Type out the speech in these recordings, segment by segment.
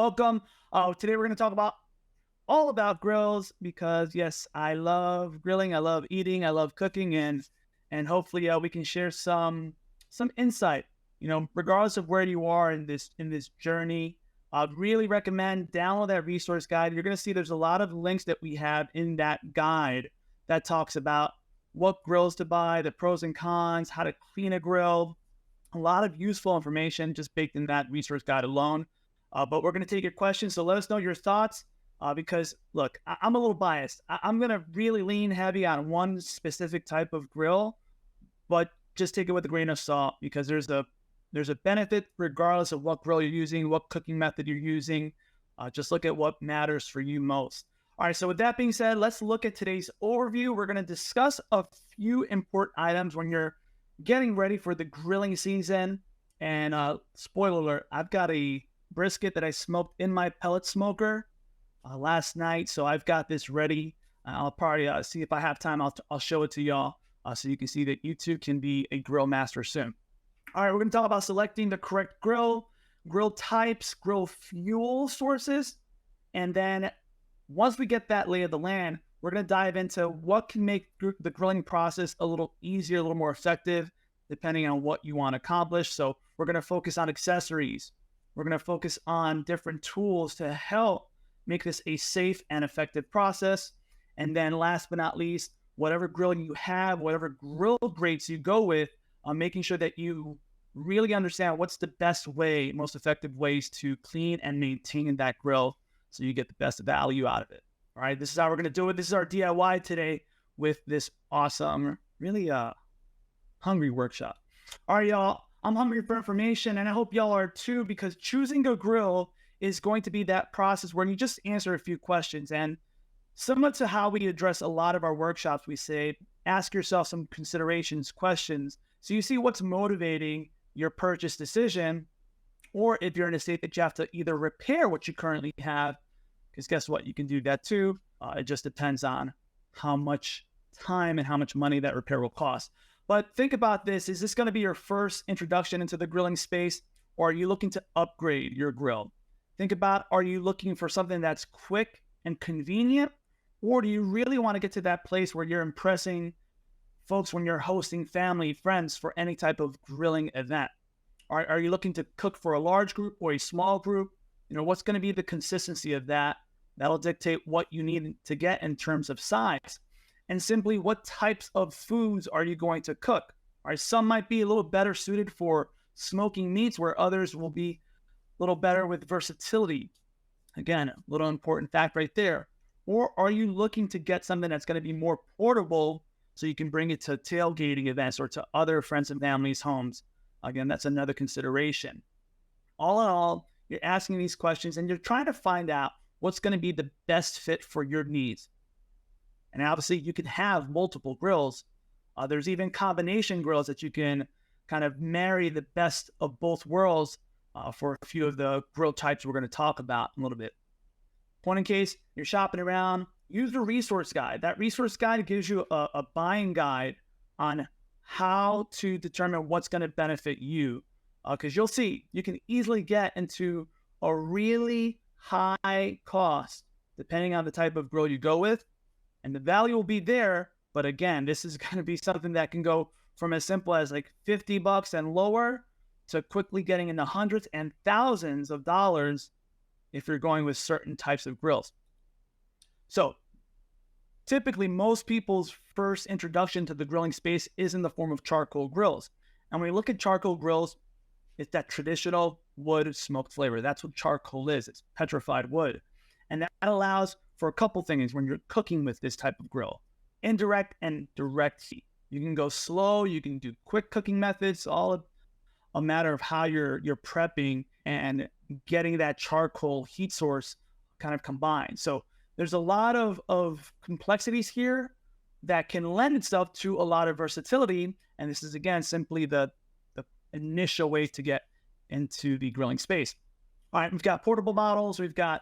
Welcome. Today we're going to talk about all about grills because yes, I love grilling, I love eating, I love cooking, and hopefully we can share some insight. Regardless of where you are in this journey, I'd really recommend download that resource guide. You're going to see there's a lot of links that we have in that guide that talks about what grills to buy, the pros and cons, how to clean a grill, a lot of useful information just baked in that resource guide alone. But we're going to take your questions. So let us know your thoughts because, look, I'm a little biased. I'm going to really lean heavy on one specific type of grill, but just take it with a grain of salt because there's a benefit regardless of what grill you're using, what cooking method you're using. Just look at what matters for you most. All right, so with that being said, let's look at today's overview. We're going to discuss a few important items when you're getting ready for the grilling season. And spoiler alert, I've got a brisket that I smoked in my pellet smoker last night. So I've got this ready. I'll probably see if I have time. I'll show it to y'all so you can see that you too can be a grill master soon. All right, we're going to talk about selecting the correct grill types, grill fuel sources. And then once we get that lay of the land, we're going to dive into what can make the grilling process a little easier, a little more effective, depending on what you want to accomplish. So we're going to focus on accessories. We're going to focus on different tools to help make this a safe and effective process. And then last but not least, whatever grill you have, whatever grill grades you go with, making sure that you really understand what's the best way, most effective ways to clean and maintain that grill so you get the best value out of it. All right, this is how we're going to do it. This is our DIY today with this awesome, really hungry workshop. All right, y'all, I'm hungry for information, and I hope y'all are too, because choosing a grill is going to be that process where you just answer a few questions. And similar to how we address a lot of our workshops, we say, ask yourself some considerations, questions, so you see what's motivating your purchase decision, or if you're in a state that you have to either repair what you currently have, because guess what? You can do that too. It just depends on how much time and how much money that repair will cost. But think about this. Is this going to be your first introduction into the grilling space, or are you looking to upgrade your grill? Think about, are you looking for something that's quick and convenient, or do you really want to get to that place where you're impressing folks when you're hosting family, friends for any type of grilling event? Are you looking to cook for a large group or a small group? What's going to be the consistency of that? That'll dictate what you need to get in terms of size. And simply, what types of foods are you going to cook? All right, some might be a little better suited for smoking meats, where others will be a little better with versatility. Again, a little important fact right there. Or are you looking to get something that's going to be more portable so you can bring it to tailgating events or to other friends and families' homes? Again, that's another consideration. All in all, you're asking these questions and you're trying to find out what's going to be the best fit for your needs. And obviously, you can have multiple grills. There's even combination grills that you can kind of marry the best of both worlds for a few of the grill types we're going to talk about in a little bit. Point in case, you're shopping around, use the resource guide. That resource guide gives you a buying guide on how to determine what's going to benefit you. Because you'll see, you can easily get into a really high cost, depending on the type of grill you go with. And the value will be there. But again, this is going to be something that can go from as simple as like $50 and lower to quickly getting in the hundreds and thousands of dollars if you're going with certain types of grills. So typically, most people's first introduction to the grilling space is in the form of charcoal grills. And when we look at charcoal grills, it's that traditional wood smoked flavor. That's what charcoal is. It's petrified wood. And that allows for a couple things when you're cooking with this type of grill: indirect and direct heat. You can go slow, you can do quick cooking methods, all a matter of how you're prepping and getting that charcoal heat source kind of combined. So there's a lot of complexities here that can lend itself to a lot of versatility. And this is, again, simply the initial way to get into the grilling space. All right, we've got portable models, we've got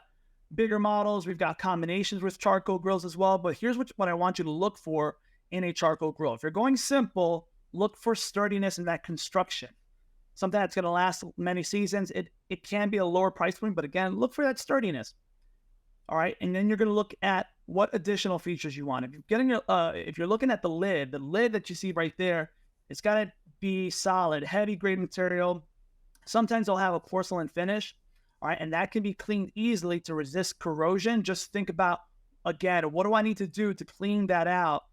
bigger models, we've got combinations with charcoal grills as well. But here's what I want you to look for in a charcoal grill. If you're going simple, look for sturdiness in that construction. something that's going to last many seasons. It can be a lower price point, but again, look for that sturdiness. All right, and then you're going to look at what additional features you want. If you're looking at the lid that you see right there, it's got to be solid, heavy grade material. Sometimes they'll have a porcelain finish, all right, and that can be cleaned easily to resist corrosion. Just think about, again, what do I need to do to clean that out?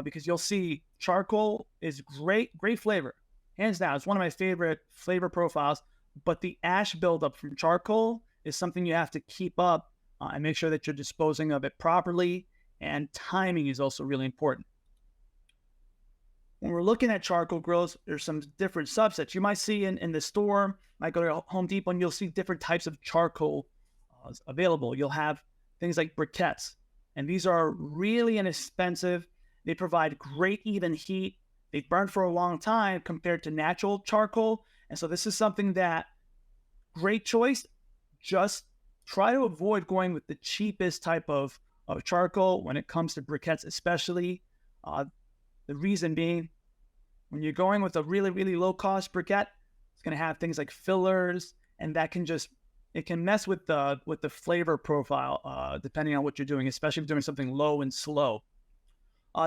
Because you'll see charcoal is great flavor, hands down. It's one of my favorite flavor profiles. But the ash buildup from charcoal is something you have to keep up and make sure that you're disposing of it properly. And timing is also really important. When we're looking at charcoal grills, there's some different subsets. You might see in the store, might go to Home Depot, and you'll see different types of charcoal available. You'll have things like briquettes, and these are really inexpensive. They provide great even heat. They burn for a long time compared to natural charcoal. And so this is something that, great choice. Just try to avoid going with the cheapest type of charcoal when it comes to briquettes, especially. The reason being, when you're going with a really low cost briquette, it's going to have things like fillers, and that can it can mess with the flavor profile, depending on what you're doing, especially if you're doing something low and slow.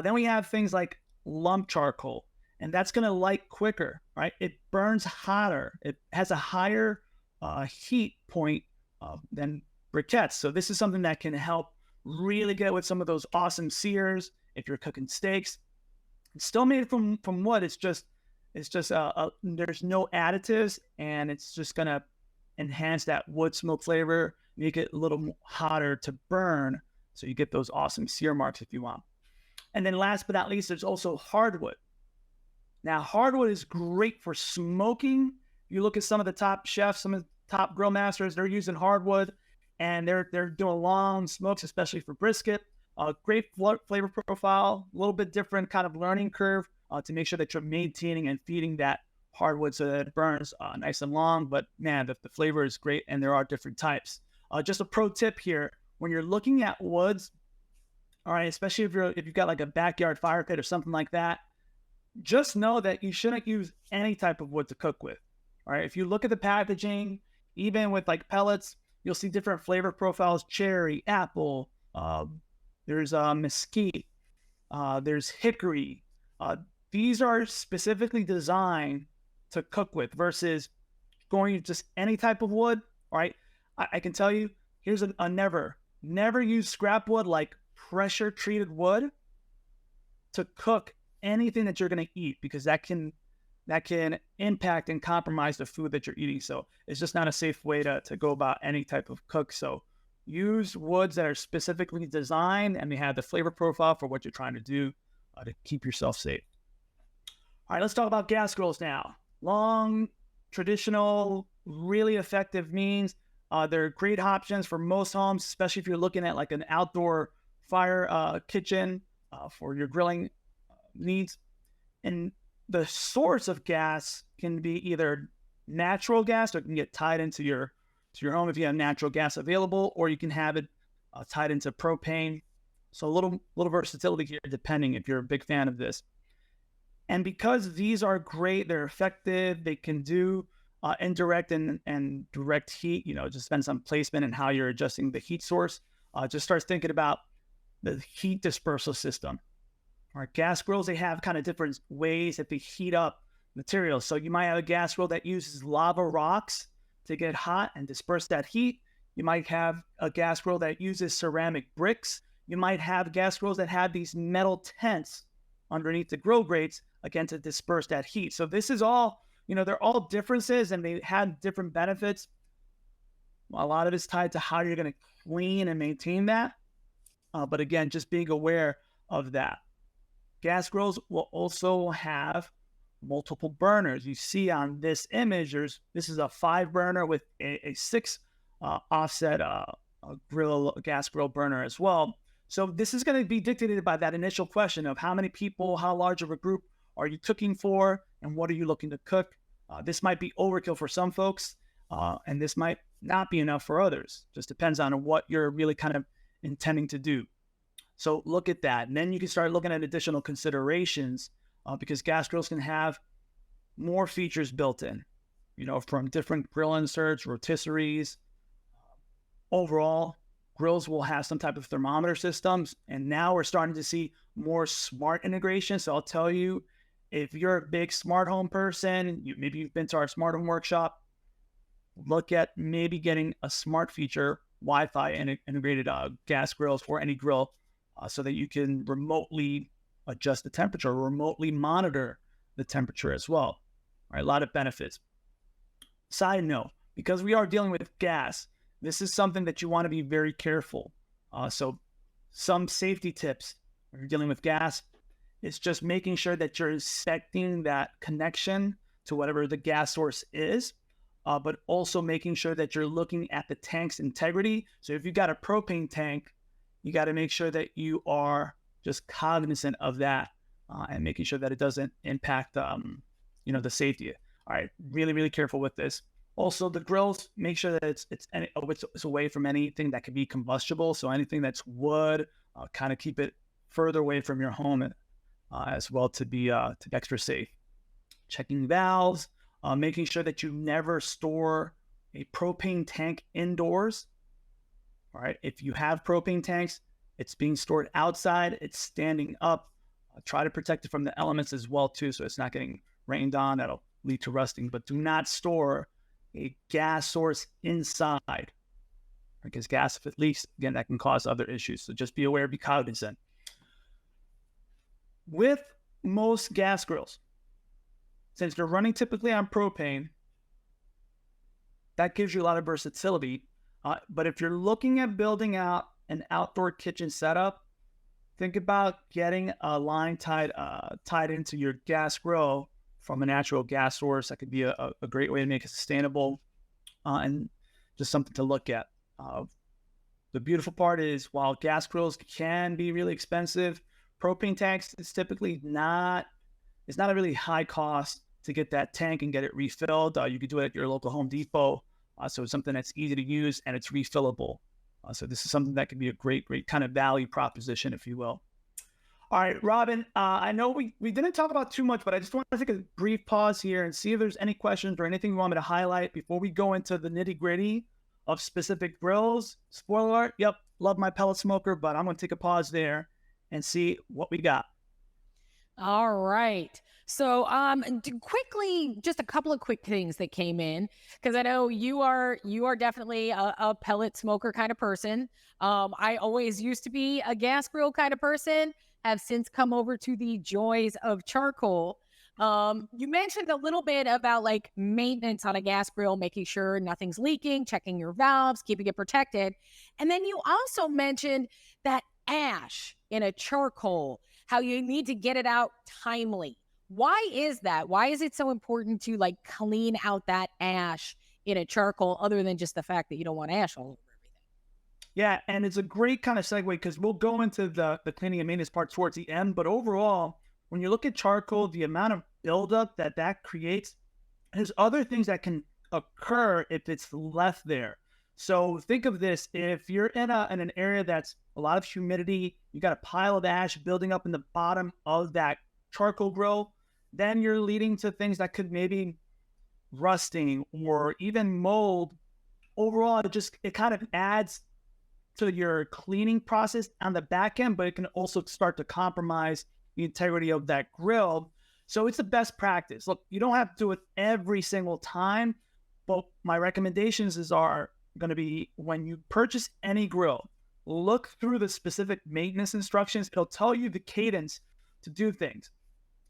Then we have things like lump charcoal, and that's going to light quicker, right? It burns hotter. It has a higher heat point than briquettes. So this is something that can help really get with some of those awesome sears if you're cooking steaks. It's still made from wood. It's just there's no additives, and it's just going to enhance that wood smoke flavor, make it a little hotter to burn, so you get those awesome sear marks if you want. And then last but not least, there's also hardwood. Now, hardwood is great for smoking. You look at some of the top chefs, some of the top grill masters, they're using hardwood, and they're doing long smokes, especially for brisket. Great flavor profile, a little bit different kind of learning curve to make sure that you're maintaining and feeding that hardwood so that it burns nice and long. But man, the flavor is great, and there are different types. Just a pro tip here: when you're looking at woods, all right, especially if you've got like a backyard fire pit or something like that, just know that you shouldn't use any type of wood to cook with. All right, if you look at the packaging, even with like pellets, you'll see different flavor profiles: cherry, apple. There's mesquite. There's hickory. These are specifically designed to cook with versus going just any type of wood. All right, I can tell you, here's a never use scrap wood, like pressure treated wood, to cook anything that you're going to eat, because that can impact and compromise the food that you're eating. So it's just not a safe way to go about any type of cook. So use woods that are specifically designed and they have the flavor profile for what you're trying to do to keep yourself safe. All right, let's talk about gas grills now. Long, traditional, really effective means. They're great options for most homes, especially if you're looking at like an outdoor fire kitchen for your grilling needs. And the source of gas can be either natural gas, or it can get tied into your home if you have natural gas available, or you can have it tied into propane. So a little versatility here, depending if you're a big fan of this. And because these are great, they're effective, they can do indirect and direct heat. It just depends on placement and how you're adjusting the heat source. Just start thinking about the heat dispersal system. All right, gas grills, they have kind of different ways that they heat up materials. So you might have a gas grill that uses lava rocks to get hot and disperse that heat. You might have a gas grill that uses ceramic bricks. You might have gas grills that have these metal tents underneath the grill grates, again, to disperse that heat. So this is all, they're all differences, and they have different benefits. A lot of it's tied to how you're going to clean and maintain that. But again, just being aware of that. Gas grills will also have multiple burners. You see on this image, this is a 5 burner with a 6 offset gas grill burner as well. So this is going to be dictated by that initial question of how many people, how large of a group are you cooking for, and what are you looking to cook? This might be overkill for some folks, and this might not be enough for others. Just depends on what you're really kind of intending to do. So look at that. And then you can start looking at additional considerations because gas grills can have more features built in. from different grill inserts, rotisseries. Overall, grills will have some type of thermometer systems, and now we're starting to see more smart integration. So I'll tell you, if you're a big smart home person, maybe you've been to our smart home workshop, look at maybe getting a smart feature Wi-Fi integrated gas grills or any grill, so that you can remotely adjust the temperature, remotely monitor the temperature as well. All right, a lot of benefits. Side note, because we are dealing with gas, this is something that you want to be very careful. So some safety tips when you're dealing with gas, it's just making sure that you're inspecting that connection to whatever the gas source is, but also making sure that you're looking at the tank's integrity. So if you've got a propane tank, you got to make sure that you are just cognizant of that, and making sure that it doesn't impact, the safety. All right, really, really careful with this. Also, the grills, make sure that it's away from anything that could be combustible. So anything that's wood, kind of keep it further away from your home, as well, to be extra safe. Checking valves, making sure that you never store a propane tank indoors. All right, if you have propane tanks, it's being stored outside, it's standing up. Try to protect it from the elements as well too, so it's not getting rained on. That'll lead to rusting. But do not store a gas source inside, because gas, if it leaks, again, that can cause other issues. So just be aware, be cognizant. With most gas grills, since they're running typically on propane, that gives you a lot of versatility. But if you're looking at building out an outdoor kitchen setup, think about getting a line tied into your gas grill from a natural gas source. That could be a great way to make it sustainable, and just something to look at. The beautiful part is, while gas grills can be really expensive, propane tanks is typically not, it's not a really high cost to get that tank and get it refilled. You could do it at your local Home Depot. So it's something that's easy to use and it's refillable. So this is something that could be a great kind of value proposition, if you will. All right, Robin, I know we didn't talk about too much, but I just want to take a brief pause here and see if there's any questions or anything you want me to highlight before we go into the nitty gritty of specific grills. Spoiler alert, yep, love my pellet smoker, but I'm going to take a pause there and see what we got. All right. So, quickly, just a couple of quick things that came in, because I know you are definitely a pellet smoker kind of person. I always used to be a gas grill kind of person, have since come over to the joys of charcoal. You mentioned a little bit about like maintenance on a gas grill, making sure nothing's leaking, checking your valves, keeping it protected. And then you also mentioned that ash in a charcoal, how you need to get it out timely. Why is that? Why is it so important to like clean out that ash in a charcoal, other than just the fact that you don't want ash all over everything? Yeah, and it's a great kind of segue, because we'll go into the cleaning and maintenance part towards the end. But overall, when you look at charcoal, the amount of buildup that creates, there's other things that can occur if it's left there. So think of this: if you're in an area that's a lot of humidity, you got a pile of ash building up in the bottom of that charcoal grill, then you're leading to things that could maybe rusting or even mold. Overall, it kind of adds to your cleaning process on the back end, but it can also start to compromise the integrity of that grill. So it's the best practice. Look, you don't have to do it every single time, but my recommendations are going to be, when you purchase any grill, look through the specific maintenance instructions. It'll tell you the cadence to do things.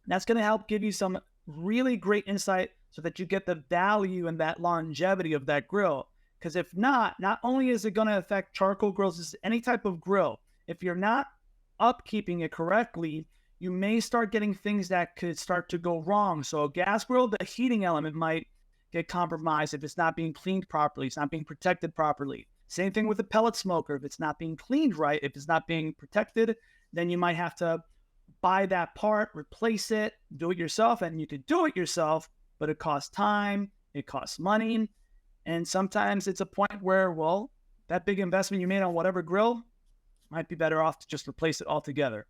That's going to help give you some really great insight so that you get the value and that longevity of that grill. Because if not only is it going to affect charcoal grills, it's any type of grill. If you're not upkeeping it correctly, you may start getting things that could start to go wrong. So a gas grill, the heating element might get compromised if it's not being cleaned properly, it's not being protected properly. Same thing with a pellet smoker. If it's not being cleaned right, if it's not being protected, then you might have to buy that part, replace it, do it yourself. And you could do it yourself, but it costs time, it costs money. And sometimes it's a point where, well, that big investment you made on whatever grill might be better off to just replace it altogether.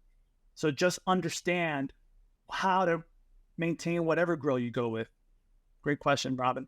So just understand how to maintain whatever grill you go with. Great question, Robin.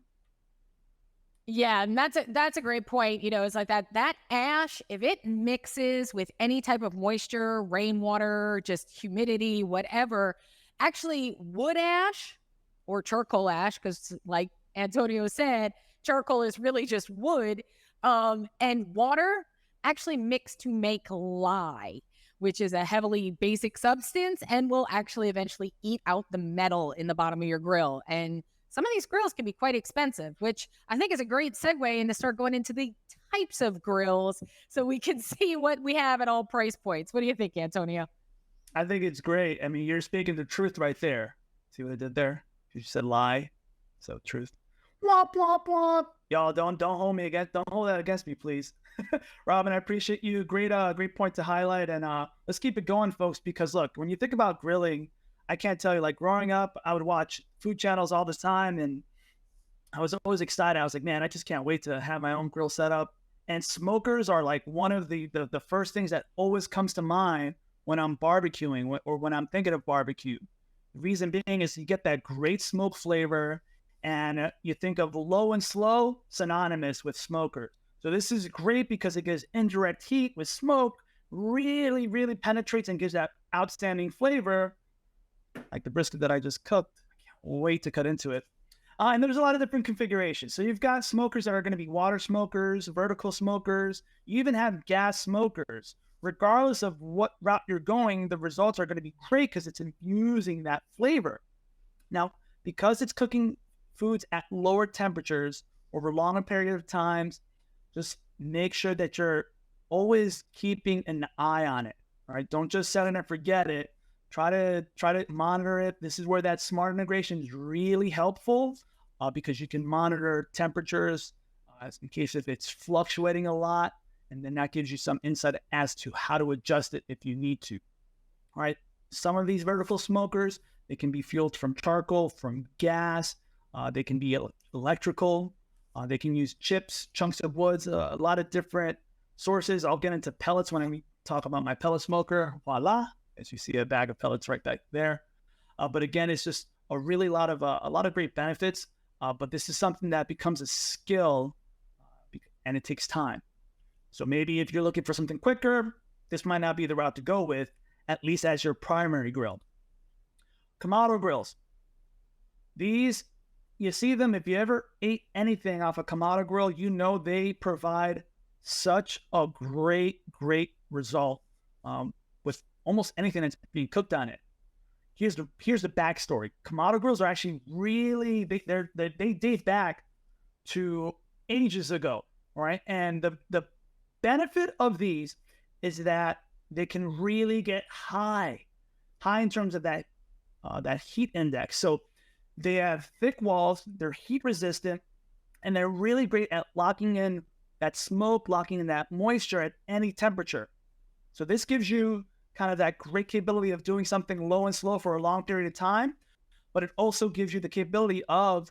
Yeah, and that's a great point. It's like that ash, if it mixes with any type of moisture, rainwater, just humidity, whatever, actually wood ash or charcoal ash, because like Antonio said, charcoal is really just wood, and water actually mix to make lye, which is a heavily basic substance and will actually eventually eat out the metal in the bottom of your grill. And some of these grills can be quite expensive, which I think is a great segue into start going into the types of grills so we can see what we have at all price points. What do you think, Antonio? I think it's great. I mean, you're speaking the truth right there. See what I did there? You said lie, so truth. Blah blah blah. Y'all don't hold me against don't hold that against me, please. Robin, I appreciate you. Great point to highlight. And let's keep it going, folks, because look, when you think about grilling, I can't tell you, like growing up, I would watch food channels all the time and I was always excited. I was like, man, I just can't wait to have my own grill set up. And smokers are like one of the first things that always comes to mind when I'm barbecuing or when I'm thinking of barbecue. The reason being is you get that great smoke flavor, and you think of low and slow synonymous with smokers. So this is great because it gives indirect heat with smoke, really, really penetrates and gives that outstanding flavor, like the brisket that I just cooked. I can't wait to cut into it. And there's a lot of different configurations. So you've got smokers that are going to be water smokers, vertical smokers. You even have gas smokers. Regardless of what route you're going, the results are going to be great because it's infusing that flavor. Now, because it's cooking foods at lower temperatures over longer period of times, just make sure that you're always keeping an eye on it. All right. Don't just set it and forget it. Try to monitor it. This is where that smart integration is really helpful because you can monitor temperatures in case if it's fluctuating a lot, and then that gives you some insight as to how to adjust it if you need to. All right. Some of these vertical smokers, they can be fueled from charcoal, from gas. They can be electrical. They can use chips, chunks of woods, a lot of different sources. I'll get into pellets when I talk about my pellet smoker. Voila. As you see a bag of pellets right back there. But again, it's just a lot of great benefits. But this is something that becomes a skill and it takes time. So maybe if you're looking for something quicker, this might not be the route to go with, at least as your primary grill. Kamado grills. These, you see them, if you ever ate anything off a Kamado grill, you know they provide such a great result with almost anything that's being cooked on it. Here's the backstory. Kamado grills are actually really they date back to ages ago, right? And the benefit of these is that they can really get high in terms of that heat index. So they have thick walls, they're heat resistant, and they're really great at locking in that smoke, locking in that moisture at any temperature. So this gives you kind of that great capability of doing something low and slow for a long period of time, but it also gives you the capability of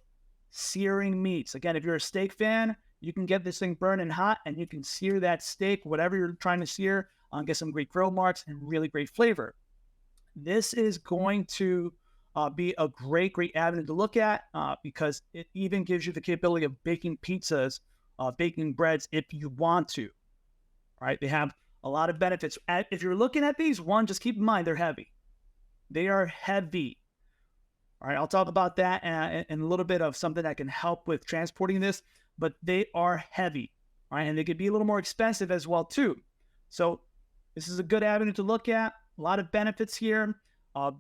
searing meats. Again, if you're a steak fan, you can get this thing burning hot and you can sear that steak, whatever you're trying to sear, get some great grill marks and really great flavor. This is going to be a great avenue to look at because it even gives you the capability of baking pizzas, baking breads if you want to. Right? They have a lot of benefits. If you're looking at these, one, just keep in mind they're heavy. They are heavy. All right, I'll talk about that and a little bit of something that can help with transporting this, but they are heavy, right? And they could be a little more expensive as well too. So this is a good avenue to look at. A lot of benefits here.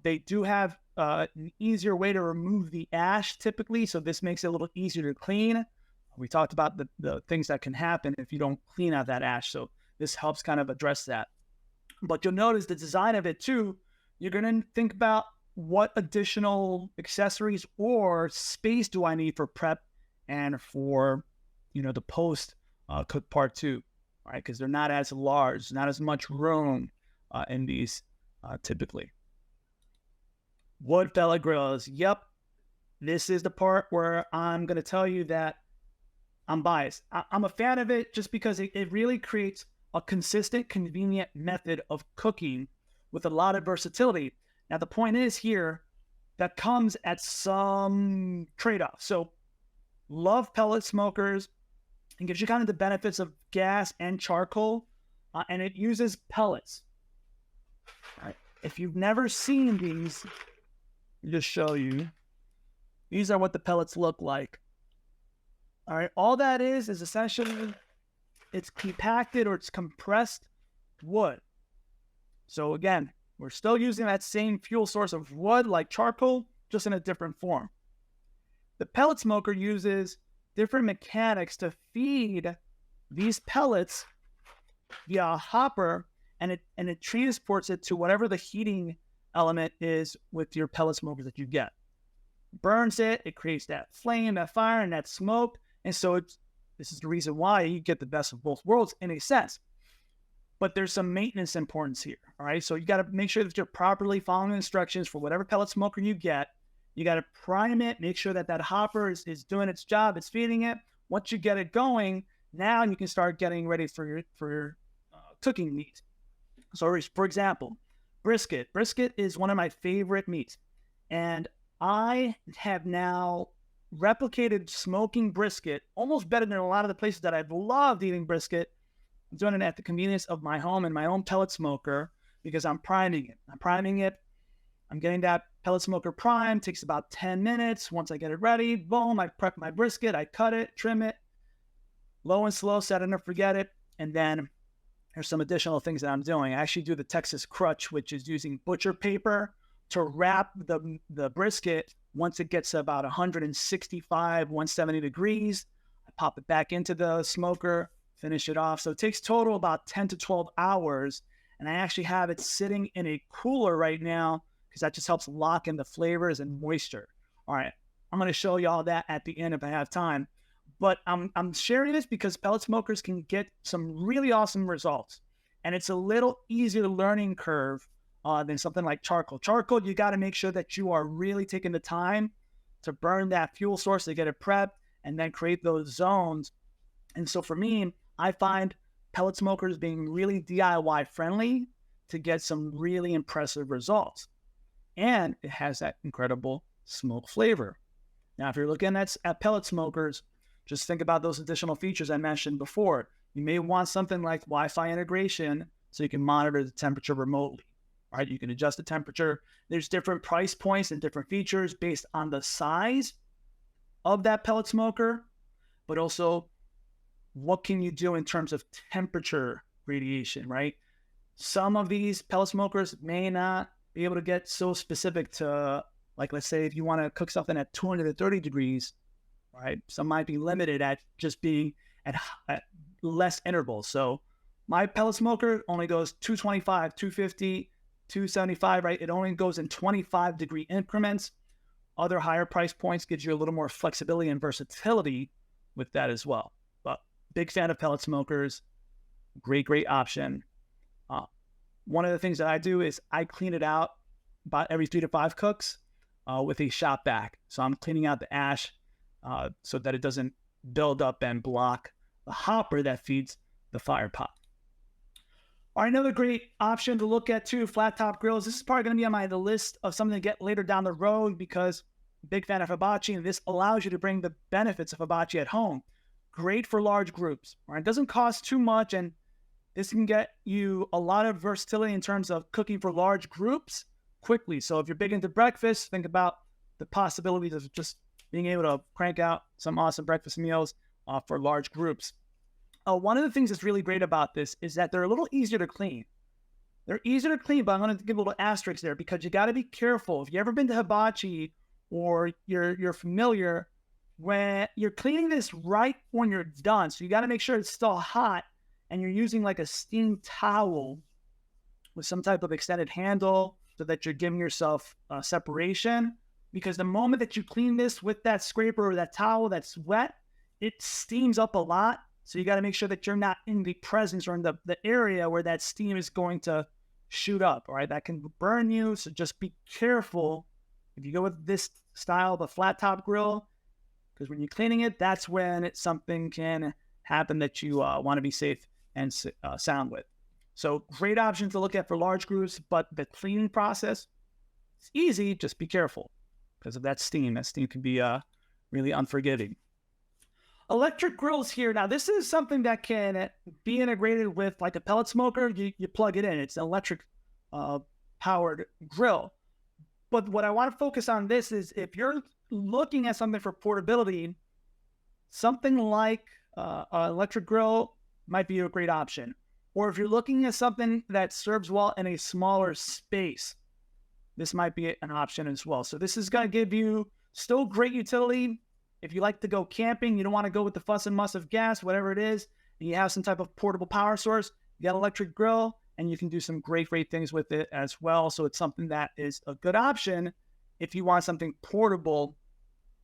They do have an easier way to remove the ash typically, so this makes it a little easier to clean. We talked about the things that can happen if you don't clean out that ash, so this helps kind of address that. But you'll notice the design of it too. You're going to think about what additional accessories or space do I need for prep and for, the post cook part too, right? Because they're not as large, not as much room in these typically. Wood pellet grills. Yep. This is the part where I'm going to tell you that I'm biased. I'm a fan of it just because it really creates a consistent, convenient method of cooking with a lot of versatility. Now, the point is here that comes at some trade-off. So love pellet smokers. and gives you kind of the benefits of gas and charcoal, and it uses pellets. All right. If you've never seen these, I'll just show you. These are what the pellets look like. All right. All that is essentially it's compacted or it's compressed wood. So again, we're still using that same fuel source of wood like charcoal, just in a different form. The pellet smoker uses different mechanics to feed these pellets via a hopper, and it transports it to whatever the heating element is with your pellet smokers that you get. Burns it, it creates that flame, that fire, and that smoke. And so this is the reason why you get the best of both worlds in a sense. But there's some maintenance importance here. All right. So you got to make sure that you're properly following instructions for whatever pellet smoker you get. You got to prime it, make sure that hopper is doing its job, it's feeding it. Once you get it going, now you can start getting ready for your cooking meat. So, for example, brisket. Brisket is one of my favorite meats. And I have now replicated smoking brisket almost better than a lot of the places that I've loved eating brisket. I'm doing it at the convenience of my home and my own pellet smoker because I'm priming it. I'm getting that pellet smoker primed. Takes about 10 minutes. Once I get it ready, boom, I prep my brisket. I cut it, trim it, low and slow, set it and forget it. And then there's some additional things that I'm doing. I actually do the Texas crutch, which is using butcher paper to wrap the brisket. Once it gets about 165, 170 degrees, I pop it back into the smoker, finish it off. So it takes total about 10 to 12 hours. And I actually have it sitting in a cooler right now because that just helps lock in the flavors and moisture. All right, I'm going to show you all that at the end if I have time. But I'm sharing this because pellet smokers can get some really awesome results. And it's a little easier learning curve than something like charcoal. Charcoal, you got to make sure that you are really taking the time to burn that fuel source to get it prepped and then create those zones. And so for me, I find pellet smokers being really DIY friendly to get some really impressive results. And it has that incredible smoke flavor. Now, if you're looking at pellet smokers, just think about those additional features I mentioned before. You may want something like Wi-Fi integration so you can monitor the temperature remotely. Right? You can adjust the temperature. There's different price points and different features based on the size of that pellet smoker, but also what can you do in terms of temperature radiation, right? Some of these pellet smokers may not be able to get so specific to, like, let's say if you want to cook something at 230 degrees, right? Some might be limited at just being at less intervals. So my pellet smoker only goes 225, 250, 275, right? It only goes in 25 degree increments. Other higher price points gives you a little more flexibility and versatility with that as well. But big fan of pellet smokers. Great option. One of the things that I do is I clean it out about every 3 to 5 cooks with a shop vac. So I'm cleaning out the ash so that it doesn't build up and block the hopper that feeds the fire pot. All right, another great option to look at too, flat top grills. This is probably going to be on the list of something to get later down the road because big fan of hibachi, and this allows you to bring the benefits of hibachi at home. Great for large groups. Right? It doesn't cost too much, and this can get you a lot of versatility in terms of cooking for large groups quickly. So if you're big into breakfast, think about the possibilities of just being able to crank out some awesome breakfast meals for large groups. One of the things that's really great about this is that they're a little easier to clean. They're easier to clean, but I'm going to give a little asterisk there because you got to be careful. If you've ever been to hibachi or you're familiar, when you're cleaning this right when you're done, so you got to make sure it's still hot and you're using like a steam towel with some type of extended handle so that you're giving yourself separation. Because the moment that you clean this with that scraper or that towel that's wet, it steams up a lot. So you got to make sure that you're not in the presence or in the area where that steam is going to shoot up, all right? That can burn you, so just be careful if you go with this style of a flat top grill, because when you're cleaning it, that's when something can happen that you want to be safe and sound with. So great option to look at for large groups, but the cleaning process, it's easy, just be careful because of that steam. That steam can be really unforgiving. Electric grills here. Now, this is something that can be integrated with like a pellet smoker. You plug it in. It's an electric uh, powered grill. But what I want to focus on this is if you're looking at something for portability, something like an electric grill might be a great option. Or if you're looking at something that serves well in a smaller space, this might be an option as well. So this is going to give you still great utility. If you like to go camping, you don't want to go with the fuss and muss of gas, whatever it is, and you have some type of portable power source, you got an electric grill, and you can do some great things with it as well. So it's something that is a good option if you want something portable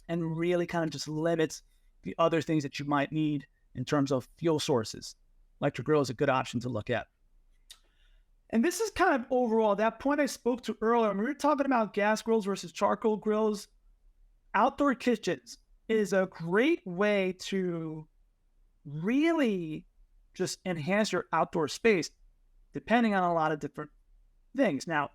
and really kind of just limits the other things that you might need in terms of fuel sources. Electric grill is a good option to look at. And this is kind of overall that point I spoke to earlier. When we were talking about gas grills versus charcoal grills. Outdoor kitchens is a great way to really just enhance your outdoor space, depending on a lot of different things. Now,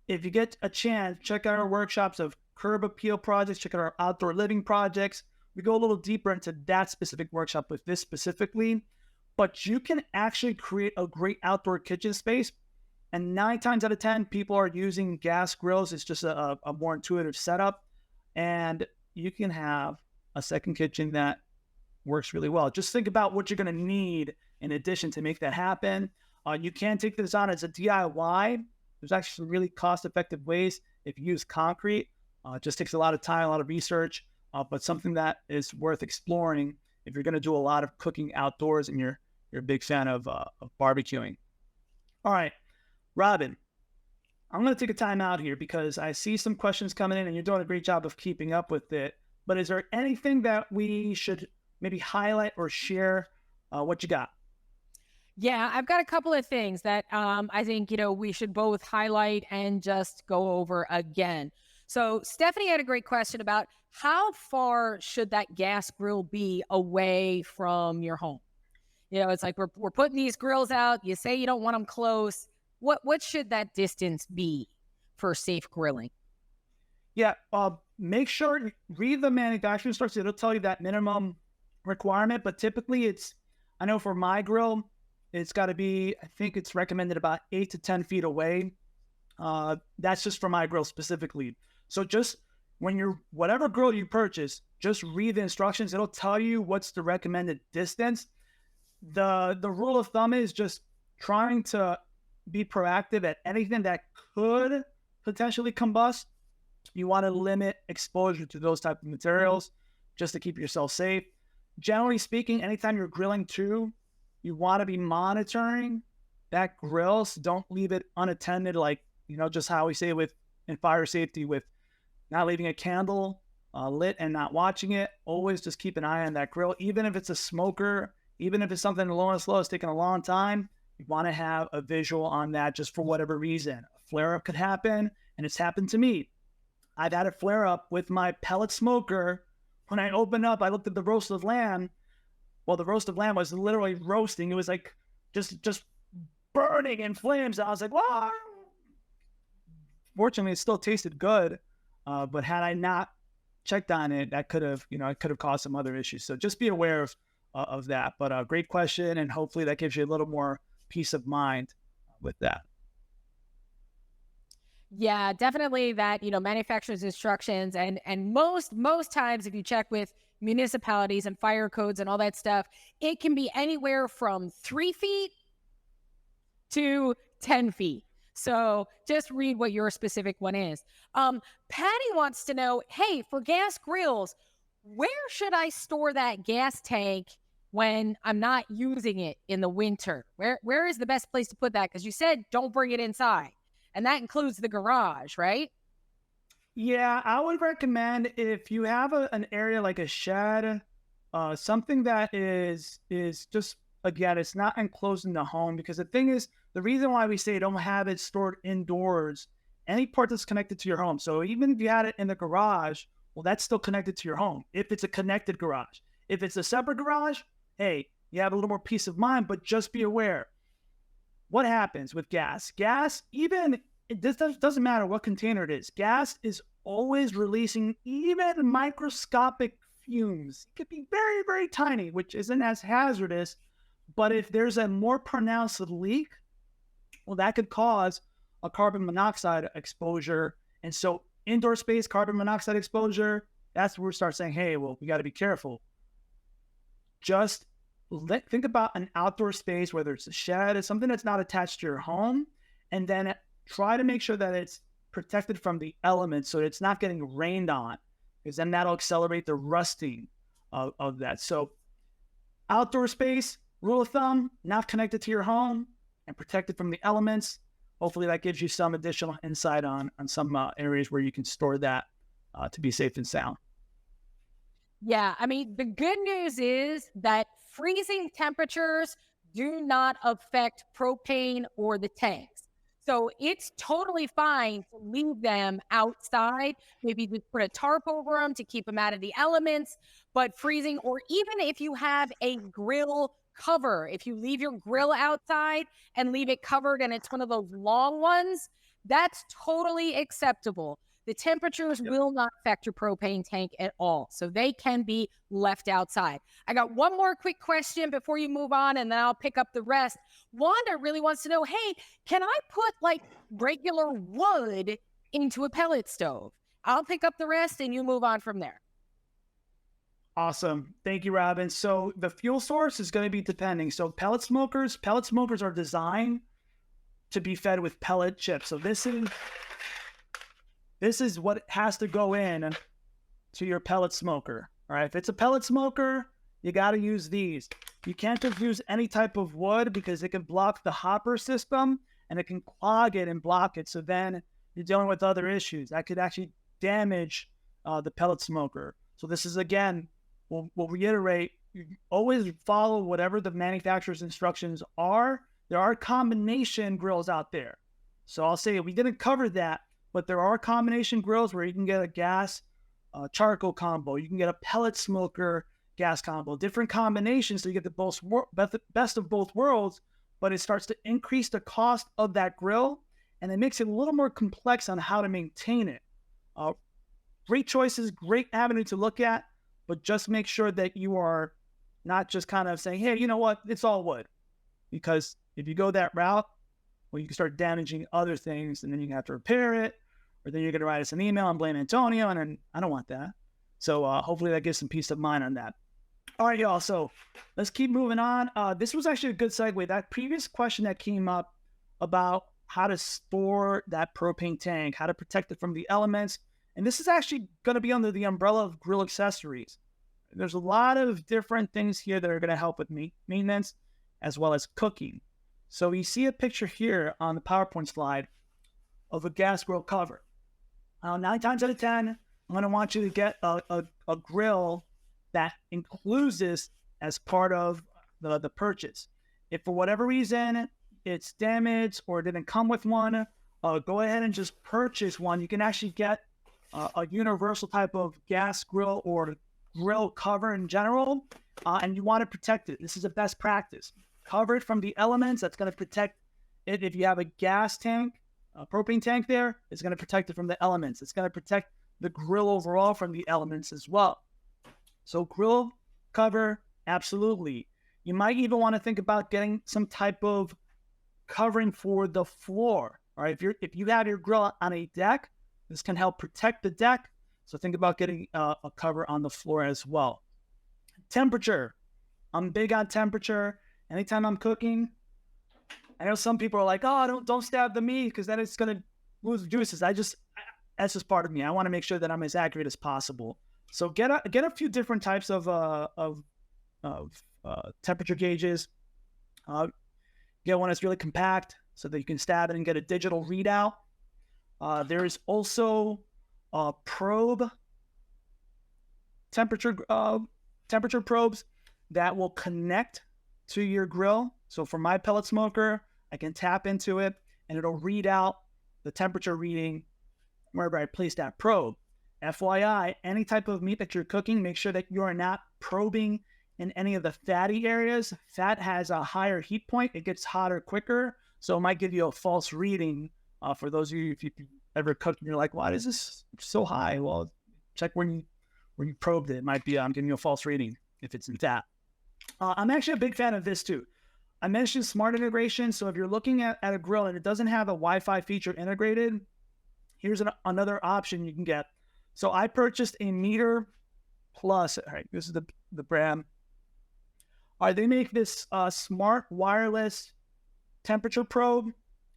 if you get a chance, check out our workshops of curb appeal projects, check out our outdoor living projects. We go a little deeper into that specific workshop with this specifically, but you can actually create a great outdoor kitchen space. And 9 times out of 10, people are using gas grills. It's just a more intuitive setup. And you can have a second kitchen that works really well. Just think about what you're going to need in addition to make that happen. You can take this on as a DIY. There's actually some really cost-effective ways if you use concrete. It just takes a lot of time, a lot of research, but something that is worth exploring if you're going to do a lot of cooking outdoors and you're a big fan of barbecuing. All right, Robin, I'm going to take a time out here because I see some questions coming in and you're doing a great job of keeping up with it. But is there anything that we should maybe highlight or share? What you got? Yeah, I've got a couple of things that I think, we should both highlight and just go over again. So Stephanie had a great question about how far should that gas grill be away from your home? It's like we're putting these grills out. You say you don't want them close. What should that distance be for safe grilling? Yeah, make sure you read the manufacturer instructions. It'll tell you that minimum requirement, but typically I know for my grill, it's got to be, I think it's recommended about 8 to 10 feet away. That's just for my grill specifically. So just whatever grill you purchase, just read the instructions. It'll tell you what's the recommended distance. The rule of thumb is just trying to be proactive at anything that could potentially combust. You want to limit exposure to those type of materials just to keep yourself safe. Generally speaking, anytime you're grilling too, you want to be monitoring that grill. So don't leave it unattended, like, just how we say in fire safety with not leaving a candle lit and not watching it. Always just keep an eye on that grill. Even if it's a smoker, even if it's something low and slow, it's taking a long time, you want to have a visual on that just for whatever reason. A flare-up could happen, and it's happened to me. I've had a flare-up with my pellet smoker. When I opened up, I looked at the roasted lamb. Well, the roasted lamb was literally roasting. It was like just burning in flames. I was like, wow. Fortunately, it still tasted good. But had I not checked on it, that could have, it could have caused some other issues. So just be aware of that. But great question, and hopefully that gives you a little more peace of mind with that. Yeah, definitely that, manufacturer's instructions and most times if you check with municipalities and fire codes and all that stuff, it can be anywhere from 3 feet to 10 feet. So just read what your specific one is. Patty wants to know, hey, for gas grills, where should I store that gas tank when I'm not using it in the winter? Where is the best place to put that? Because you said don't bring it inside. And that includes the garage, right? Yeah, I would recommend if you have an area like a shed, something that is just, again, it's not enclosed in the home, because the thing is, the reason why we say don't have it stored indoors, any part that's connected to your home. So even if you had it in the garage, well, that's still connected to your home. If it's a connected garage, if it's a separate garage, hey, you have a little more peace of mind, but just be aware. What happens with gas? Gas, this doesn't matter what container it is. Gas is always releasing even microscopic fumes. It could be very, very tiny, which isn't as hazardous. But if there's a more pronounced leak, well, that could cause a carbon monoxide exposure. And so indoor space, carbon monoxide exposure, that's where we start saying, hey, well, we got to be careful. Just think about an outdoor space, whether it's a shed or something that's not attached to your home, and then try to make sure that it's protected from the elements so it's not getting rained on, because then that'll accelerate the rusting of that. So outdoor space, rule of thumb, not connected to your home and protected from the elements. Hopefully that gives you some additional insight on some areas where you can store that to be safe and sound. Yeah, I mean, the good news is that freezing temperatures do not affect propane or the tanks. So it's totally fine to leave them outside. Maybe just put a tarp over them to keep them out of the elements. But freezing, or even if you have a grill cover, if you leave your grill outside and leave it covered and it's one of those long ones, that's totally acceptable. The temperatures will not affect your propane tank at all. So they can be left outside. I got one more quick question before you move on, and then I'll pick up the rest. Wanda really wants to know, hey, can I put like regular wood into a pellet stove? I'll pick up the rest and you move on from there. Awesome. Thank you, Robin. So the fuel source is going to be depending. So pellet smokers are designed to be fed with pellet chips. So this is what has to go in to your pellet smoker. All right. If it's a pellet smoker, you got to use these. You can't just use any type of wood because it can block the hopper system and it can clog it and block it. So then you're dealing with other issues that could actually damage the pellet smoker. So this is, again, we'll reiterate, you always follow whatever the manufacturer's instructions are. There are combination grills out there. So I'll say we didn't cover that, but there are combination grills where you can get a gas charcoal combo. You can get a pellet smoker gas combo, different combinations. So you get the best of both worlds, but it starts to increase the cost of that grill and it makes it a little more complex on how to maintain it. Great choices, great avenue to look at, but just make sure that you are not just kind of saying, hey, you know what, it's all wood. Because if you go that route, well, you can start damaging other things and then you have to repair it, or then you're going to write us an email and blame Antonio, and I don't want that. So hopefully that gives some peace of mind on that. All right, y'all. So let's keep moving on. This was actually a good segue. That previous question that came up about how to store that propane tank, how to protect it from the elements. And this is actually going to be under the umbrella of grill accessories. There's a lot of different things here that are going to help with maintenance as well as cooking. So you see a picture here on the PowerPoint slide of a gas grill cover. 9 times out of 10, I'm going to want you to get a grill that includes this as part of the purchase. If for whatever reason it's damaged or didn't come with one, go ahead and just purchase one. You can actually get a universal type of gas grill or grill cover in general, and you want to protect it. This is a best practice. Cover it from the elements. That's going to protect it. If you have a gas tank, a propane tank there, it's going to protect it from the elements. It's going to protect the grill overall from the elements as well. So grill cover, absolutely. You might even want to think about getting some type of covering for the floor. All right, if you have your grill on a deck, this can help protect the deck. So think about getting a cover on the floor as well. Temperature. I'm big on temperature. Anytime I'm cooking, I know some people are like, oh, don't stab the meat because then it's going to lose juices. That's just part of me. I want to make sure that I'm as accurate as possible. So get a few different types of temperature gauges. Get one that's really compact so that you can stab it and get a digital readout. There is also probe temperature probes that will connect to your grill. So for my pellet smoker, I can tap into it and it'll read out the temperature reading wherever I place that probe. FYI, any type of meat that you're cooking, make sure that you are not probing in any of the fatty areas. Fat has a higher heat point. It gets hotter quicker. So it might give you a false reading. For those of you, if you ever cooked and you're like, why is this so high? Well, check where where you probed it. It might be I'm giving you a false reading if it's in that. I'm actually a big fan of this too. I mentioned smart integration. So if you're looking at a grill and it doesn't have a Wi-Fi feature integrated, here's another option you can get. So I purchased a Meter Plus. All right, this is the brand. All right, they make this smart wireless temperature probe.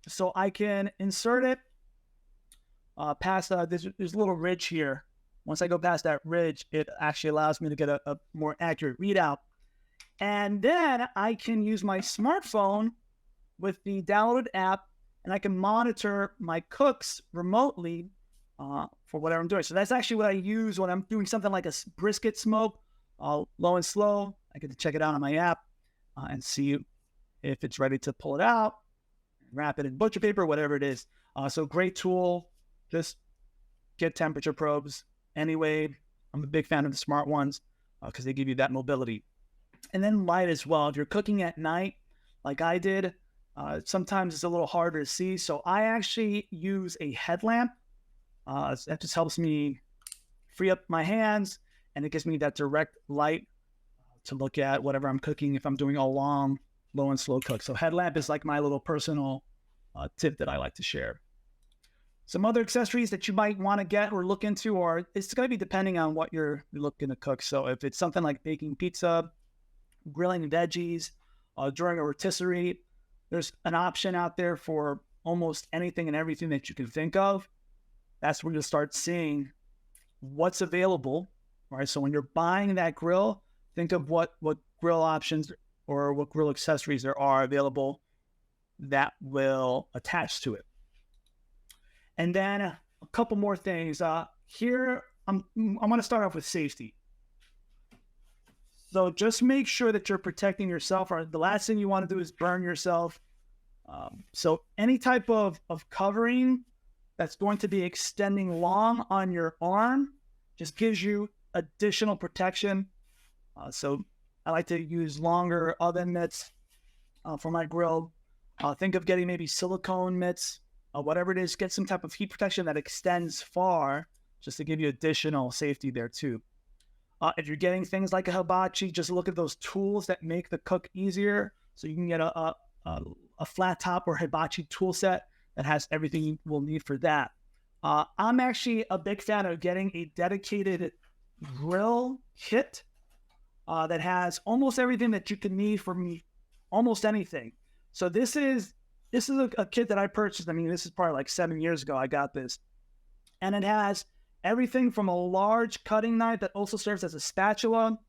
So I can insert it past there's a little ridge here. Once I go past that ridge, it actually allows me to get a more accurate readout. And then I can use my smartphone with the downloaded app, and I can monitor my cooks remotely for whatever I'm doing. So that's actually what I use when I'm doing something like a brisket smoke, low and slow. I get to check it out on my app and see if it's ready to pull it out, wrap it in butcher paper, whatever it is. So great tool. Just get temperature probes. Anyway, I'm a big fan of the smart ones because they give you that mobility. And then light as well. If you're cooking at night, like I did, sometimes it's a little harder to see. So I actually use a headlamp. That just helps me free up my hands, and it gives me that direct light to look at whatever I'm cooking if I'm doing a long, low and slow cook. So headlamp is like my little personal tip that I like to share. Some other accessories that you might want to get or look into, or it's going to be depending on what you're looking to cook. So if it's something like baking pizza, grilling veggies during a rotisserie, there's an option out there for almost anything and everything that you can think of. That's where you'll start seeing what's available, right? So when you're buying that grill, think of what grill options or what grill accessories there are available that will attach to it. And then a couple more things. Here, I'm going to start off with safety. So just make sure that you're protecting yourself. Or the last thing you want to do is burn yourself. So any type of covering that's going to be extending long on your arm just gives you additional protection. So I like to use longer oven mitts for my grill. Think of getting maybe silicone mitts, whatever it is, get some type of heat protection that extends far just to give you additional safety there too. If you're getting things like a hibachi, just look at those tools that make the cook easier. So you can get a flat top or hibachi tool set that has everything you will need for that. I'm actually a big fan of getting a dedicated grill kit that has almost everything that you can need from almost anything. So this is a kit that I purchased. I mean, this is probably like 7 years ago I got this. And it has everything from a large cutting knife that also serves as a spatula.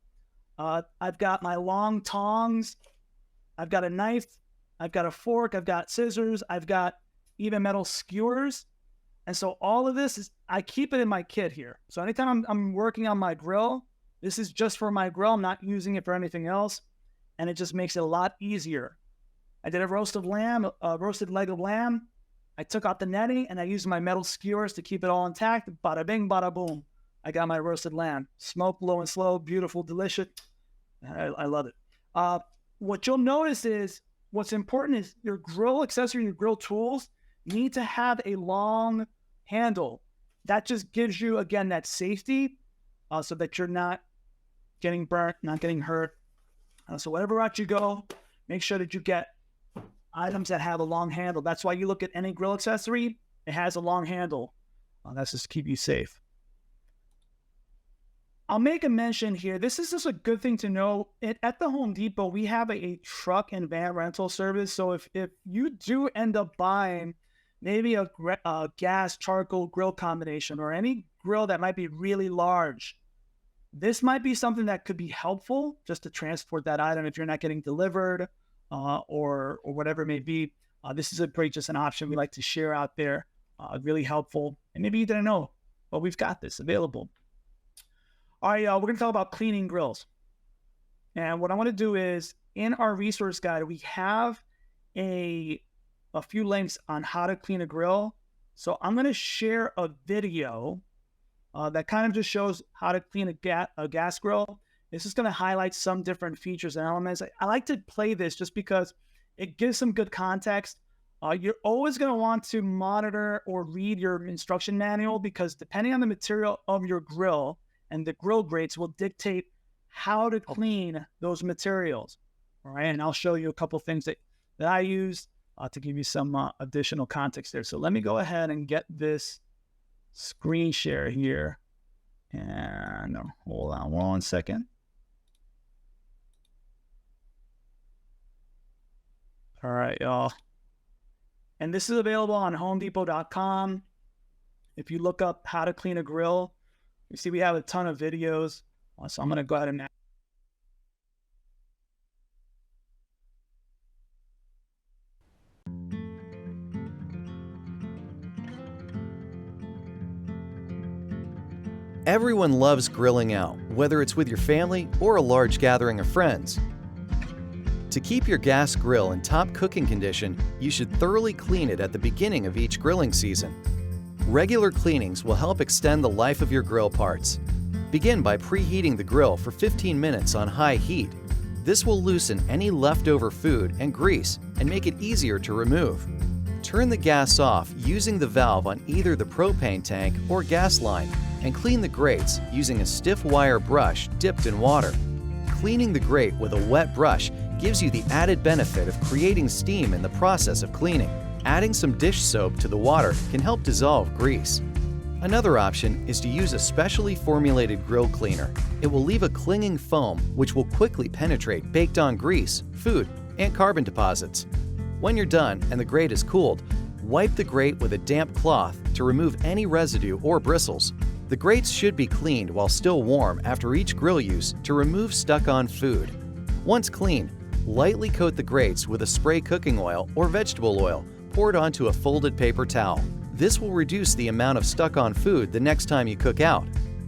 I've got my long tongs. I've got a knife. I've got a fork. I've got scissors. I've got even metal skewers. And so all of this I keep it in my kit here. So anytime I'm working on my grill, this is just for my grill. I'm not using it for anything else. And it just makes it a lot easier. I did a roasted leg of lamb. I took out the netting and I used my metal skewers to keep it all intact. Bada bing, bada boom. I got my roasted lamb. Smoked low and slow, beautiful, delicious. I love it. What you'll notice is what's important is your grill accessory, your grill tools need to have a long handle. That just gives you, again, that safety so that you're not getting burnt, not getting hurt. So whatever route you go, make sure that you get items that have a long handle. That's why you look at any grill accessory, it has a long handle. That's just to keep you safe. I'll make a mention here. This is just a good thing to know. At the Home Depot, we have a truck and van rental service. So if you do end up buying maybe a gas charcoal grill combination or any grill that might be really large, this might be something that could be helpful just to transport that item if you're not getting delivered or whatever it may be. This is just an option we like to share out there. Really helpful. And maybe you didn't know, but we've got this available. All right, we're going to talk about cleaning grills. And what I want to do is, in our resource guide, we have a few links on how to clean a grill. So I'm going to share a video that kind of just shows how to clean a gas grill. This is going to highlight some different features and elements. I like to play this just because it gives some good context. You're always going to want to monitor or read your instruction manual because depending on the material of your grill and the grill grates will dictate how to clean those materials. All right. And I'll show you a couple things that I use to give you some additional context there. So let me go ahead and get this screen share here. And hold on 1 second. All right, y'all. And this is available on homedepot.com. If you look up how to clean a grill, you see we have a ton of videos. So I'm going to go ahead and Everyone loves grilling out, whether it's with your family or a large gathering of friends. To keep your gas grill in top cooking condition, you should thoroughly clean it at the beginning of each grilling season. Regular cleanings will help extend the life of your grill parts. Begin by preheating the grill for 15 minutes on high heat. This will loosen any leftover food and grease and make it easier to remove. Turn the gas off using the valve on either the propane tank or gas line and clean the grates using a stiff wire brush dipped in water. Cleaning the grate with a wet brush gives you the added benefit of creating steam in the process of cleaning. Adding some dish soap to the water can help dissolve grease. Another option is to use a specially formulated grill cleaner. It will leave a clinging foam which will quickly penetrate baked-on grease, food, and carbon deposits. When you're done and the grate is cooled, wipe the grate with a damp cloth to remove any residue or bristles. The grates should be cleaned while still warm after each grill use to remove stuck-on food. Once clean, lightly coat the grates with a spray cooking oil or vegetable oil poured onto a folded paper towel. This will reduce the amount of stuck-on food the next time you cook out.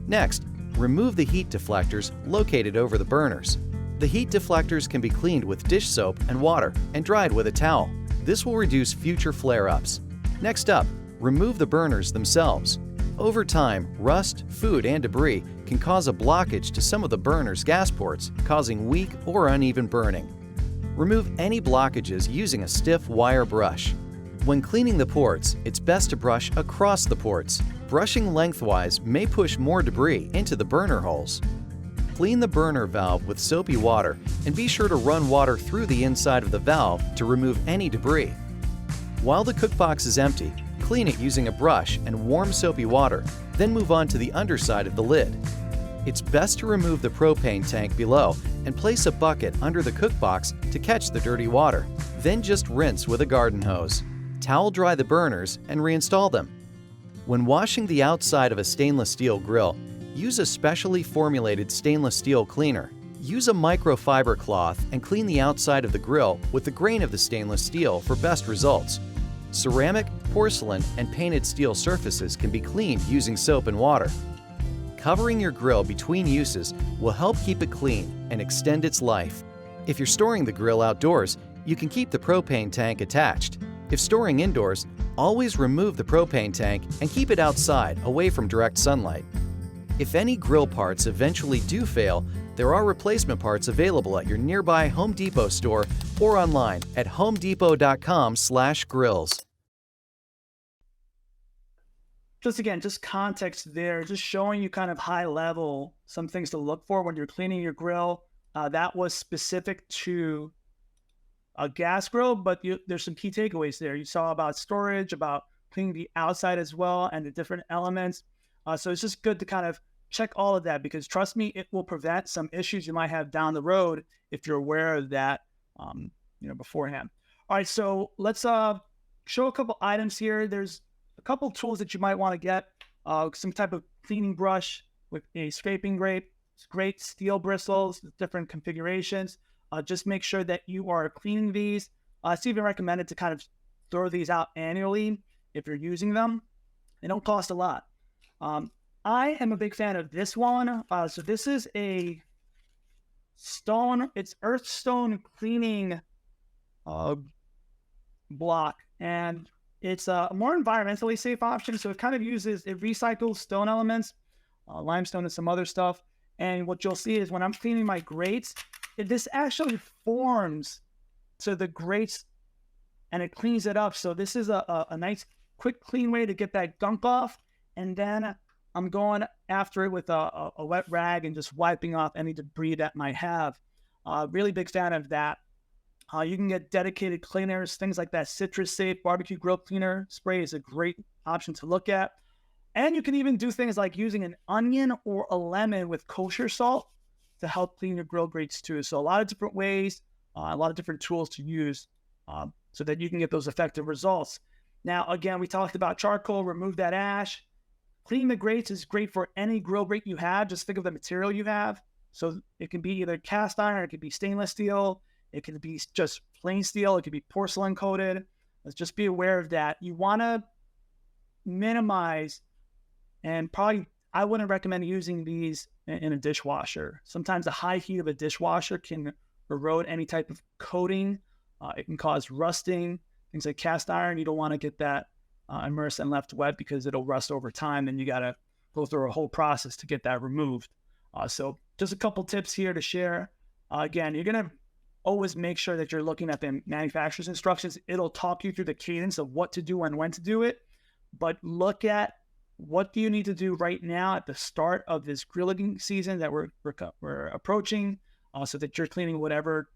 Next, remove the heat deflectors located over the burners. The heat deflectors can be cleaned with dish soap and water and dried with a towel. This will reduce future flare-ups. Next up, remove the burners themselves. Over time, rust, food, and debris can cause a blockage to some of the burner's gas ports, causing weak or uneven burning. Remove any blockages using a stiff wire brush. When cleaning the ports, it's best to brush across the ports. Brushing lengthwise may push more debris into the burner holes. Clean the burner valve with soapy water and be sure to run water through the inside of the valve to remove any debris. While the cookbox is empty, clean it using a brush and warm soapy water, then move on to the underside of the lid. It's best to remove the propane tank below and place a bucket under the cookbox to catch the dirty water. Then just rinse with a garden hose. Towel dry the burners and reinstall them. When washing the outside of a stainless steel grill, use a specially formulated stainless steel cleaner. Use a microfiber cloth and clean the outside of the grill with the grain of the stainless steel for best results. Ceramic, porcelain, and painted steel surfaces can be cleaned using soap and water. Covering your grill between uses will help keep it clean and extend its life. If you're storing the grill outdoors, you can keep the propane tank attached. If storing indoors, always remove the propane tank and keep it outside, away from direct sunlight. If any grill parts eventually do fail, there are replacement parts available at your nearby Home Depot store or online at homedepot.com/grills. just context there, just showing you kind of high level, some things to look for when you're cleaning your grill. That was specific to a gas grill, but there's some key takeaways there. You saw about storage, about cleaning the outside as well, and the different elements. So it's just good to kind of check all of that, because trust me, it will prevent some issues you might have down the road if you're aware of that, beforehand. All right, so let's show a couple items here. There's a couple tools that you might want to get. Some type of cleaning brush with a scraping grate, great steel bristles, different configurations. Just make sure that you are cleaning these. It's even recommended to kind of throw these out annually if you're using them. They don't cost a lot. I am a big fan of this one. So this is a stone, it's earthstone cleaning block, and it's a more environmentally safe option. So it kind of it recycles stone elements, limestone and some other stuff. And what you'll see is when I'm cleaning my grates, this actually forms to the grates and it cleans it up. So this is a nice quick clean way to get that gunk off. And then I'm going after it with a wet rag and just wiping off any debris that might have. Really big fan of that. You can get dedicated cleaners, things like that. Citrus Safe barbecue grill cleaner spray is a great option to look at. And you can even do things like using an onion or a lemon with kosher salt to help clean your grill grates too. So a lot of different ways, a lot of different tools to use so that you can get those effective results. Now, again, we talked about charcoal, remove that ash. Cleaning the grates is great for any grill grate you have. Just think of the material you have. So it can be either cast iron, it could be stainless steel, it could be just plain steel, it could be porcelain coated. Let's just be aware of that. You want to minimize, and probably I wouldn't recommend using these in a dishwasher. Sometimes the high heat of a dishwasher can erode any type of coating. It can cause rusting, things like cast iron. You don't want to get that immersed and left wet because it'll rust over time. Then you got to go through a whole process to get that removed. So just a couple tips here to share. Again, you're going to always make sure that you're looking at the manufacturer's instructions. It'll talk you through the cadence of what to do and when to do it. But look at what do you need to do right now at the start of this grilling season that we're approaching, so that you're cleaning whatever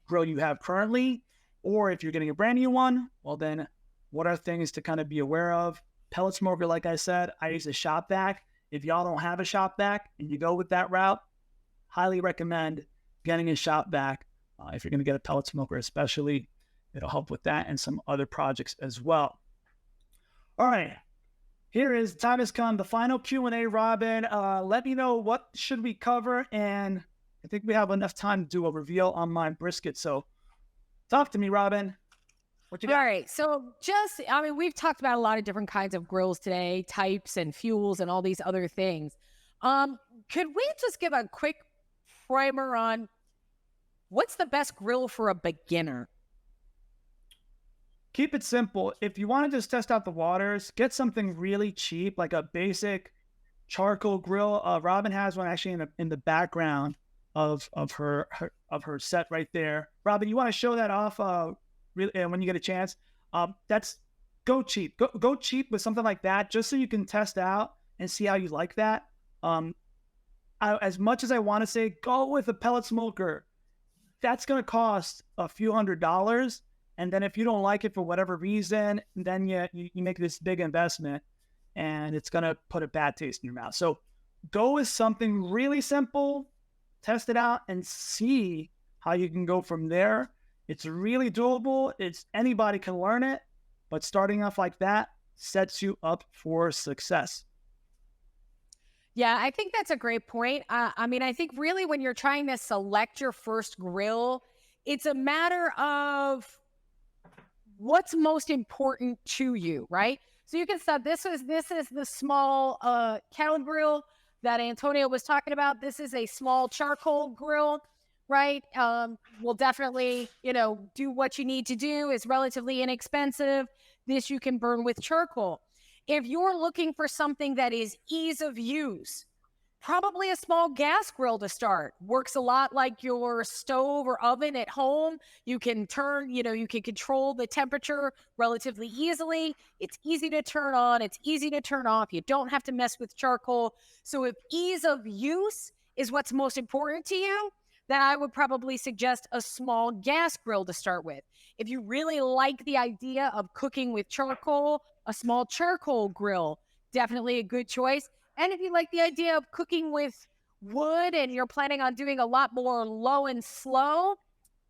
grill you have currently. Or if you're getting a brand new one, well then, what are things to kind of be aware of? Pellet smoker, like I said, I use a shop vac. If y'all don't have a shop vac and you go with that route, highly recommend getting a shop vac. If you're going to get a pellet smoker especially, it'll help with that and some other projects as well. All right, time has come, the final Q&A, Robin. Let me know what should we cover, and I think we have enough time to do a reveal on my brisket. So talk to me, Robin. What you got? All right. So we've talked about a lot of different kinds of grills today, types and fuels and all these other things. Could we just give a quick primer on what's the best grill for a beginner? Keep it simple. If you want to just test out the waters, get something really cheap, like a basic charcoal grill. Robin has one actually in the background of her set right there. Robin, you want to show that off really when you get a chance? That's go cheap. Go cheap with something like that, just so you can test out and see how you like that. As much as I want to say go with a pellet smoker, that's going to cost a few $100s. And then if you don't like it for whatever reason, then you make this big investment and it's going to put a bad taste in your mouth. So go with something really simple, test it out and see how you can go from there. It's really doable. Anybody can learn it, but starting off like that sets you up for success. Yeah, I think that's a great point. I think really when you're trying to select your first grill, it's a matter of what's most important to you, right? So you can start, this is the small kettle grill that Antonio was talking about. This is a small charcoal grill, right? Will definitely, do what you need to do. It's relatively inexpensive. This you can burn with charcoal. If you're looking for something that is ease of use, probably a small gas grill to start. Works a lot like your stove or oven at home. You can you can control the temperature relatively easily. It's easy to turn on. It's easy to turn off. You don't have to mess with charcoal. So if ease of use is what's most important to you, then I would probably suggest a small gas grill to start with. If you really like the idea of cooking with charcoal, a small charcoal grill, definitely a good choice. And if you like the idea of cooking with wood and you're planning on doing a lot more low and slow,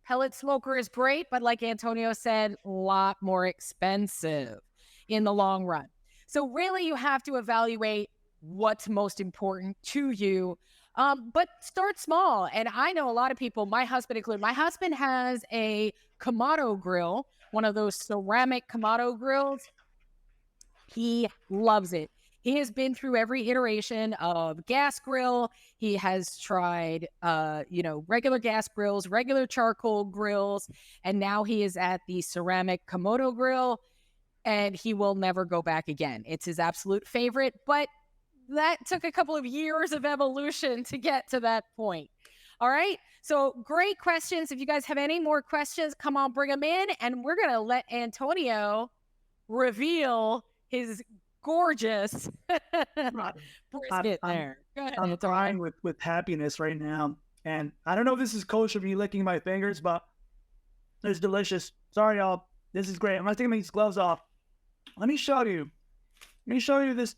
pellet smoker is great, but like Antonio said, a lot more expensive in the long run. So really you have to evaluate what's most important to you, but start small. And I know a lot of people, my husband included, my husband has a Kamado grill, one of those ceramic Kamado grills. He loves it. He has been through every iteration of gas grill. He has tried, regular gas grills, regular charcoal grills, and now he is at the ceramic Komodo grill, and he will never go back again. It's his absolute favorite, but that took a couple of years of evolution to get to that point. All right. So great questions. If you guys have any more questions, come on, bring them in, and we're going to let Antonio reveal his gorgeous I'm, brisket I'm, there. Go ahead, I'm Antonio. crying with happiness right now. And I don't know if this is kosher me licking my fingers, but it's delicious. Sorry, y'all. This is great. I'm not taking these gloves off. Let me show you. Let me show you this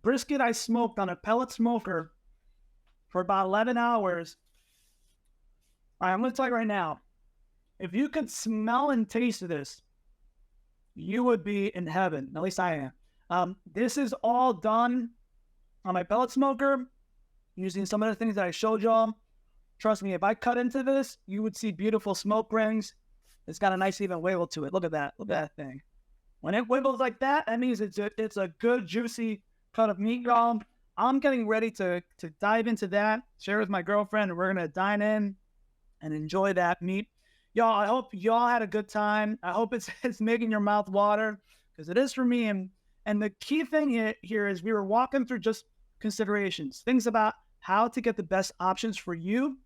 brisket I smoked on a pellet smoker for about 11 hours. All right, I'm going to tell you right now. If you could smell and taste this, you would be in heaven. At least I am. This is all done on my pellet smoker using some of the things that I showed y'all. Trust me, if I cut into this, you would see beautiful smoke rings. It's got a nice even wiggle to it. Look at that. Look at that thing. When it wiggles like that, that means it's a good, juicy cut of meat, y'all. I'm getting ready to dive into that, share with my girlfriend, and we're going to dine in and enjoy that meat. Y'all, I hope y'all had a good time. I hope it's making your mouth water, because it is for me. And the key thing here is we were walking through just considerations, things about how to get the best options for you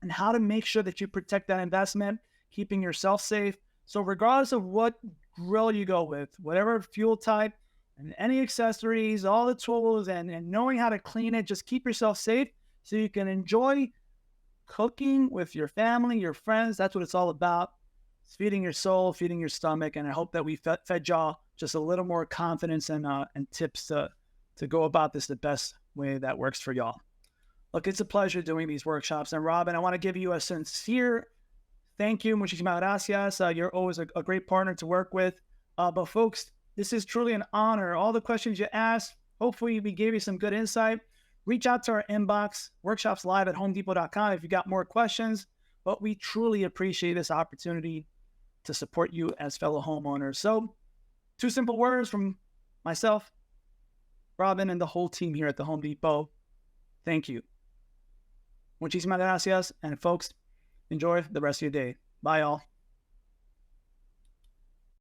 and how to make sure that you protect that investment, keeping yourself safe. So regardless of what grill you go with, whatever fuel type, and any accessories, all the tools, and knowing how to clean it, just keep yourself safe so you can enjoy cooking with your family, your friends. That's what it's all about. It's feeding your soul, feeding your stomach. And I hope that we fed y'all just a little more confidence and tips to go about this the best way that works for y'all. Look, it's a pleasure doing these workshops. And Robin, I want to give you a sincere thank you. Muchísimas gracias. You're always a great partner to work with. But folks, this is truly an honor. All the questions you asked, hopefully we gave you some good insight. Reach out to our inbox, workshopslive@homedepot.com if you got more questions. But we truly appreciate this opportunity to support you as fellow homeowners. So 2 simple words from myself, Robin, and the whole team here at the Home Depot. Thank you. Muchísimas gracias. And folks, enjoy the rest of your day. Bye, all.